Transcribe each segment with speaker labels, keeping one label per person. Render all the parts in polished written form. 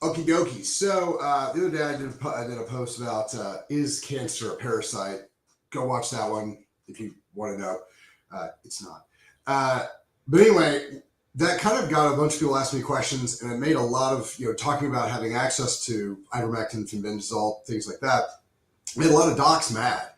Speaker 1: Okie dokie. So the other day I did a post about is cancer a parasite? Go watch that one if you want to know. It's not. Uh, but anyway, that kind of got a bunch of people asking me questions, and it made a lot of talking about having access to ivermectin, fenbendazole, things like that. It made a lot of docs mad.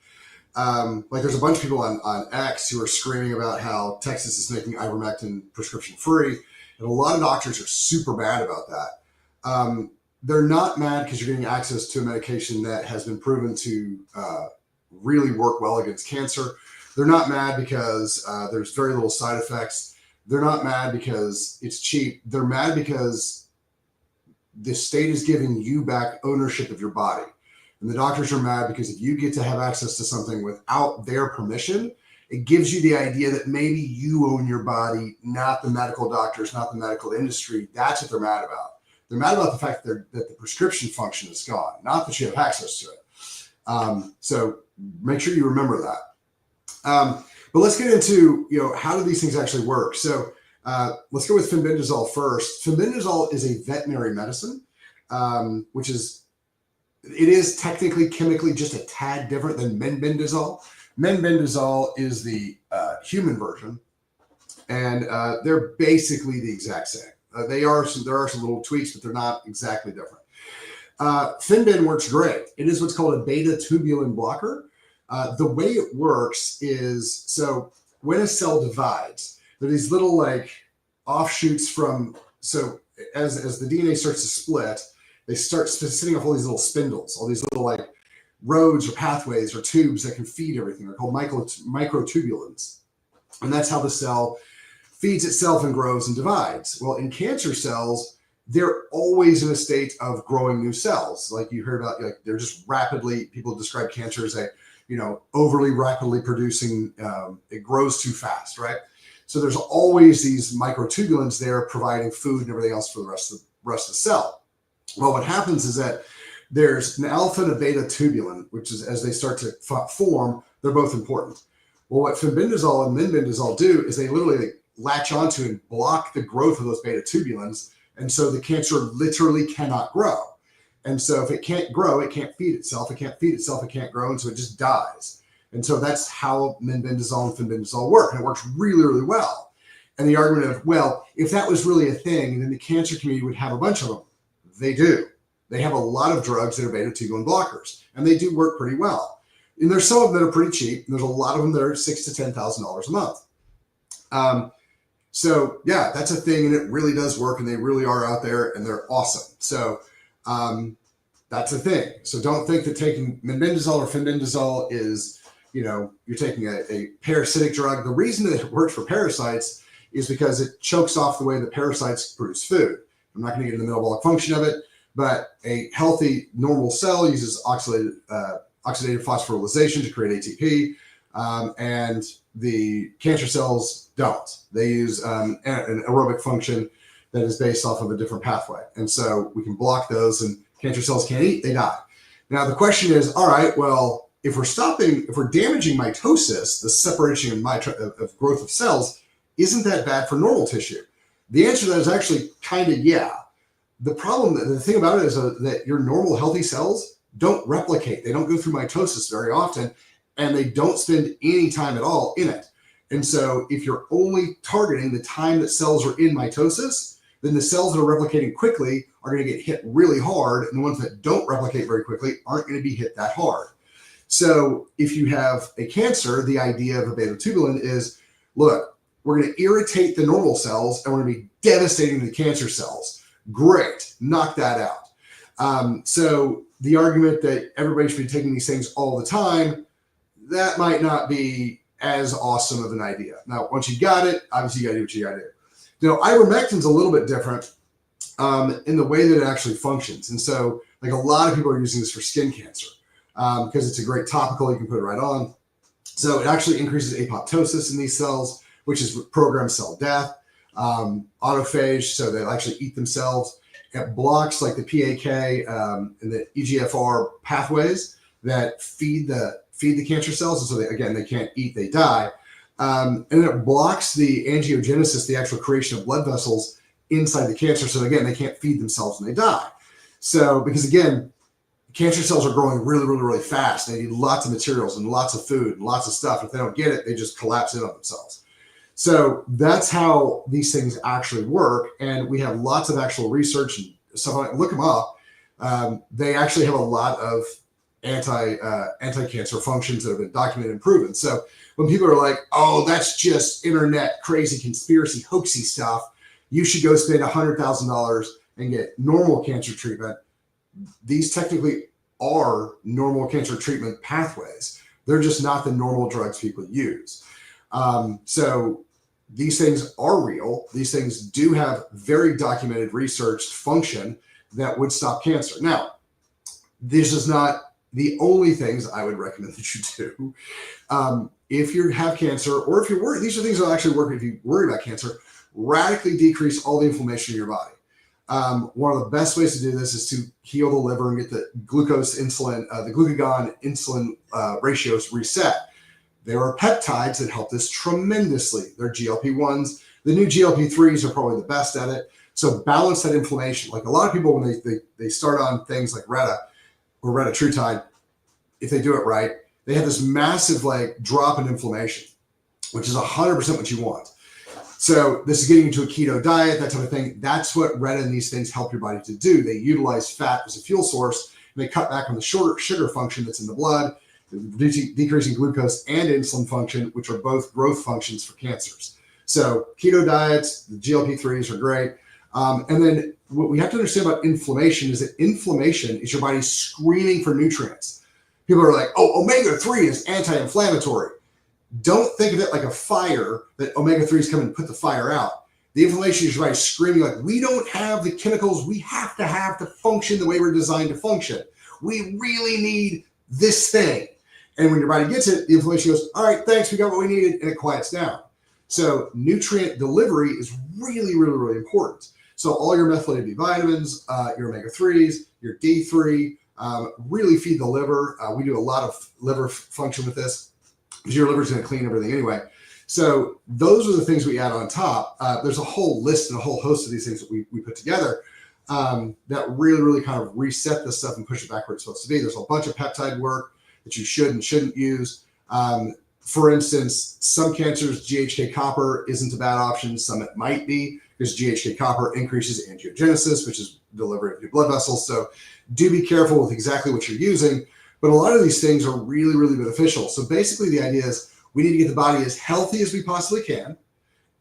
Speaker 1: Like there's a bunch of people on X who are screaming about how Texas is making ivermectin prescription free, and a lot of doctors are super mad about that. They're not mad because you're getting access to a medication that has been proven to really work well against cancer. They're not mad because there's very little side effects. They're not mad because it's cheap. They're mad because the state is giving you back ownership of your body. And the doctors are mad because if you get to have access to something without their permission, it gives you the idea that maybe you own your body, not the medical doctors, not the medical industry. That's what they're mad about. They're mad about the fact that the prescription function is gone, not that you have access to it. So make sure you remember that. But let's get into, how do these things actually work? So let's go with fenbendazole first. Fenbendazole is a veterinary medicine, which is technically chemically just a tad different than menbendazole. Menbendazole is the human version, and they're basically the exact same. There are some little tweaks, but they're not exactly different. Fenben works great. It is what's called a beta tubulin blocker. The way it works is, so when a cell divides, there are these little offshoots from, so as the DNA starts to split, they start spinning off all these little spindles, all these little roads or pathways or tubes that can feed everything. They're called microtubulins. And that's how the cell feeds itself and grows and divides. Well, in cancer cells, they're always in a state of growing new cells. Like you heard about, they're just rapidly, people describe cancer as overly rapidly producing, it grows too fast, right? So there's always these microtubulins there providing food and everything else for the rest of the cell. Well, what happens is that there's an alpha and a beta tubulin, which is, as they start to form, they're both important. Well, what fenbendazole and menbendazole do is they literally latch onto and block the growth of those beta tubulins. And so the cancer literally cannot grow. And so if it can't grow, it can't feed itself. It can't feed itself, it can't grow. And so it just dies. And so that's how menbendazole and fenbendazole work. And it works really, really well. And the argument of, well, if that was really a thing, then the cancer community would have a bunch of them. They do. They have a lot of drugs that are beta tubulin blockers, and they do work pretty well. And there's some of them that are pretty cheap. And there's a lot of them that are $6,000 to $10,000 a month. So yeah, that's a thing, and it really does work, and they really are out there, and they're awesome. So that's a thing. So don't think that taking menbendazole or fenbendazole is, you're taking a parasitic drug. The reason that it works for parasites is because it chokes off the way that parasites produce food. I'm not going to get into the metabolic function of it, but a healthy, normal cell uses oxidative phosphorylation to create ATP, and the cancer cells don't. They use an aerobic function that is based off of a different pathway. And so we can block those, and cancer cells can't eat, they die. Now, the question is, all right, well, if we're damaging mitosis, the separation of growth of cells, isn't that bad for normal tissue? The answer to that is actually kind of yeah. The thing about it is that your normal healthy cells don't replicate. They don't go through mitosis very often, and they don't spend any time at all in it. And so if you're only targeting the time that cells are in mitosis, then the cells that are replicating quickly are going to get hit really hard, and the ones that don't replicate very quickly aren't going to be hit that hard. So if you have a cancer, the idea of a beta tubulin is, look, we're going to irritate the normal cells, and we're going to be devastating the cancer cells. Great, knock that out. So the argument that everybody should be taking these things all the time, that might not be as awesome of an idea. Now, once you got it, obviously you got to do what you got to do. Ivermectin's a little bit different in the way that it actually functions. And so, a lot of people are using this for skin cancer because it's a great topical. You can put it right on. So it actually increases apoptosis in these cells, which is programmed cell death. Autophage, so they'll actually eat themselves. It blocks the PAK and the EGFR pathways that feed the cancer cells, and so they can't eat, they die. And it blocks the angiogenesis, the actual creation of blood vessels inside the cancer. So again, they can't feed themselves and they die. So, because again, cancer cells are growing really, really, really fast. They need lots of materials and lots of food and lots of stuff. If they don't get it, they just collapse in on themselves. So that's how these things actually work. And we have lots of actual research and stuff. Look them up. They actually have a lot of anti-cancer functions that have been documented and proven. So when people are like, oh, that's just internet crazy conspiracy hoaxy stuff, you should go spend $100,000 and get normal cancer treatment. These technically are normal cancer treatment pathways. They're just not the normal drugs people use. So these things are real. These things do have very documented researched function that would stop cancer. Now, this is not the only things I would recommend that you do. If you have cancer, or if you're worried, these are things that will actually work if you worry about cancer. Radically decrease all the inflammation in your body. One of the best ways to do this is to heal the liver and get the the glucagon insulin ratios reset. There are peptides that help this tremendously. They're GLP-1s. The new GLP-3s are probably the best at it. So balance that inflammation. Like a lot of people, when they start on things like Retta or retatrutide, if they do it right, they have this massive like drop in inflammation, which is 100% what you want. So this is getting into a keto diet, that type of thing. That's what Retta and these things help your body to do. They utilize fat as a fuel source, and they cut back on the sugar function that's in the blood, decreasing glucose and insulin function, which are both growth functions for cancers. So keto diets, the GLP-3s are great. And then what we have to understand about inflammation is that inflammation is your body screaming for nutrients. People are like, oh, omega-3 is anti-inflammatory. Don't think of it like a fire that omega-3s come and put the fire out. The inflammation is your body screaming like, we don't have the chemicals we have to function the way we're designed to function. We really need this thing. And when your body gets it, the inflammation goes, all right, thanks, we got what we needed, and it quiets down. So nutrient delivery is really, really, really important. So all your methylated B vitamins, your omega-3s, your D3, really feed the liver. We do a lot of liver function with this, because your liver is going to clean everything anyway. So those are the things we add on top. There's a whole list and a whole host of these things that we put together that really, really kind of reset this stuff and push it back where it's supposed to be. There's a bunch of peptide work that you should and shouldn't use. For instance, some cancers, GHK copper isn't a bad option. Some it might be, because GHK copper increases angiogenesis, which is delivery of new blood vessels. So do be careful with exactly what you're using. But a lot of these things are really, really beneficial. So basically the idea is we need to get the body as healthy as we possibly can,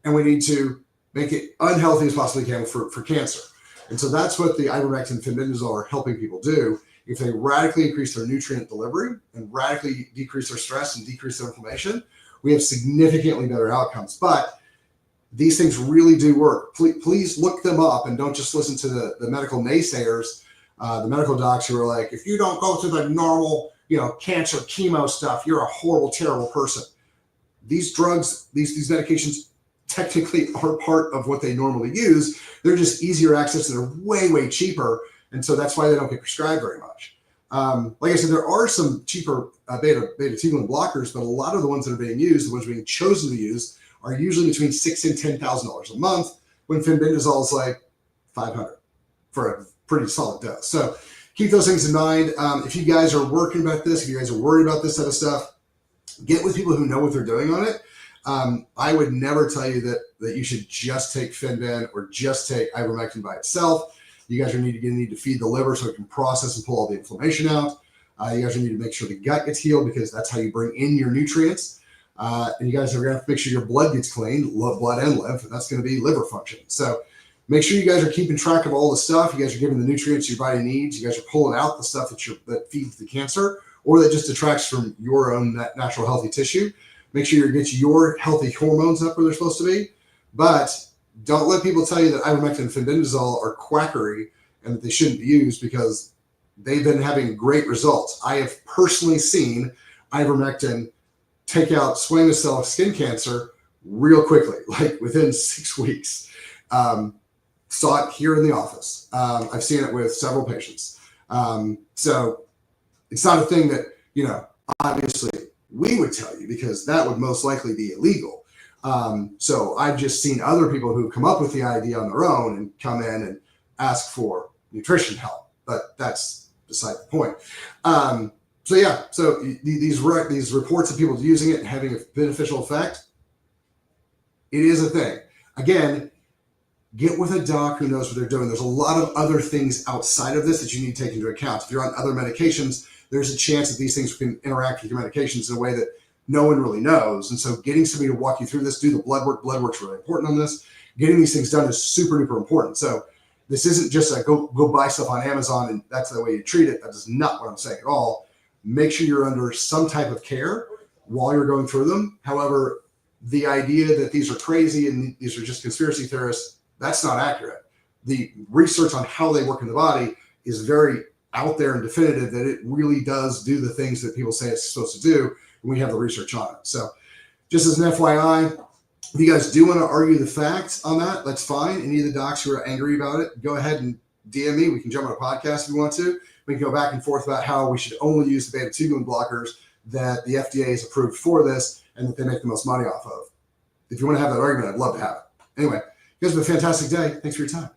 Speaker 1: and we need to make it unhealthy as possibly can for cancer. And so that's what the ivermectin and fenbendazole are helping people do. If they radically increase their nutrient delivery and radically decrease their stress and decrease their inflammation, we have significantly better outcomes. But these things really do work. Please look them up and don't just listen to the medical naysayers, the medical docs who are like, if you don't go through the normal, cancer chemo stuff, you're a horrible, terrible person. These drugs, these medications technically are part of what they normally use. They're just easier access and they're way, way cheaper. And so that's why they don't get prescribed very much. Like I said, there are some cheaper beta-tubulin blockers, but a lot of the ones that are being used, the ones being chosen to use, are usually between $6,000 and $10,000 a month, when fenbendazole is like $500 for a pretty solid dose. So keep those things in mind. If you guys are working about this, if you guys are worried about this type of stuff, get with people who know what they're doing on it. I would never tell you that you should just take Fenben or just take ivermectin by itself. You guys are going to need to feed the liver so it can process and pull all the inflammation out. You guys are going to need to make sure the gut gets healed, because that's how you bring in your nutrients. And you guys are going to have to make sure your blood gets cleaned, blood and lymph, and that's going to be liver function. So make sure you guys are keeping track of all the stuff. You guys are giving the nutrients your body needs. You guys are pulling out the stuff that feeds the cancer, or that just detracts from your own natural healthy tissue. Make sure you get your healthy hormones up where they're supposed to be. But don't let people tell you that ivermectin and fenbendazole are quackery and that they shouldn't be used, because they've been having great results. I have personally seen ivermectin take out squamous cell skin cancer real quickly, like within 6 weeks. Saw it here in the office. I've seen it with several patients. So it's not a thing that, obviously we would tell you, because that would most likely be illegal. So I've just seen other people who come up with the idea on their own and come in and ask for nutrition help. but that's beside the point. So yeah, so these reports of people using it and having a beneficial effect, it is a thing. Again, get with a doc who knows what they're doing. There's a lot of other things outside of this that you need to take into account. If you're on other medications, there's a chance that these things can interact with your medications in a way that no one really knows. And so getting somebody to walk you through this, do the blood work's really important on this. Getting these things done is super duper important. So this isn't just a go buy stuff on Amazon and that's the way you treat it. That is not what I'm saying at all. Make sure you're under some type of care while you're going through them. However, the idea that these are crazy and these are just conspiracy theorists, that's not accurate. The research on how they work in the body is very out there and definitive that it really does do the things that people say it's supposed to do. And we have the research on it. So just as an FYI, if you guys do want to argue the facts on that, that's fine. Any of the docs who are angry about it, go ahead and DM me. We can jump on a podcast if you want to. We can go back and forth about how we should only use the beta-2 blockers that the FDA has approved for this and that they make the most money off of. If you want to have that argument, I'd love to have it. Anyway, you guys have a fantastic day. Thanks for your time.